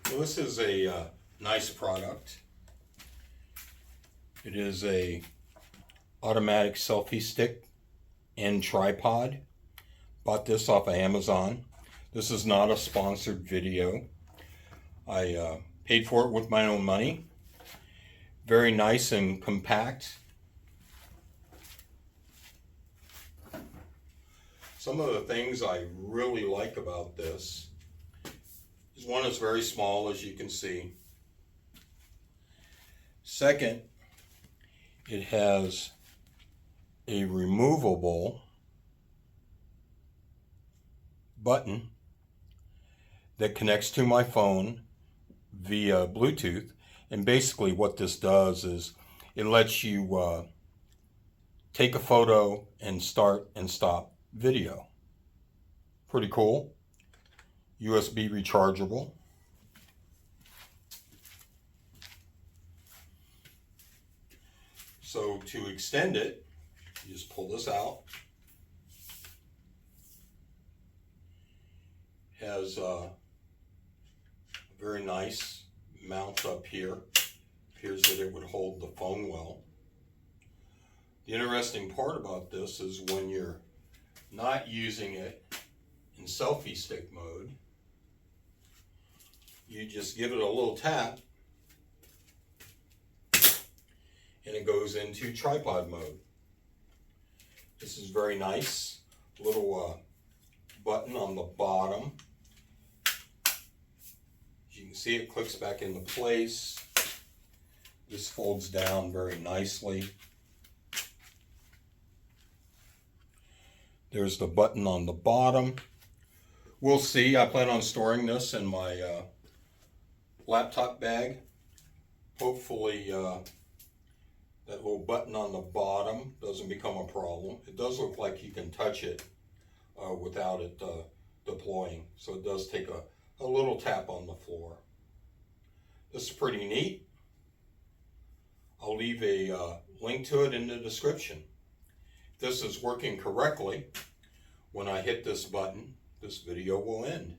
Well, this is a nice product. It is a automatic selfie stick and tripod. Bought this off of Amazon. This is not a sponsored video. I paid for it with my own money. Very nice and compact. Some of the things I really like about this is, one, is very small, as you can see. Second, it has a removable button that connects to my phone via Bluetooth. And basically what this does is it lets you take a photo and start and stop video. Pretty cool. USB rechargeable. So to extend it, you just pull this out. Has a very nice mount up here. Appears that it would hold the phone well. The interesting part about this is when you're not using it in selfie stick mode, you just give it a little tap and it goes into tripod mode. This is very nice. Little button on the bottom. As you can see, it clicks back into place. This folds down very nicely. There's the button on the bottom. We'll see. I plan on storing this in my laptop bag. Hopefully that little button on the bottom doesn't become a problem. It does look like you can touch it without it deploying. So it does take a little tap on the floor. This is pretty neat. I'll leave a link to it in the description. If this is working correctly, when I hit this button, this video will end.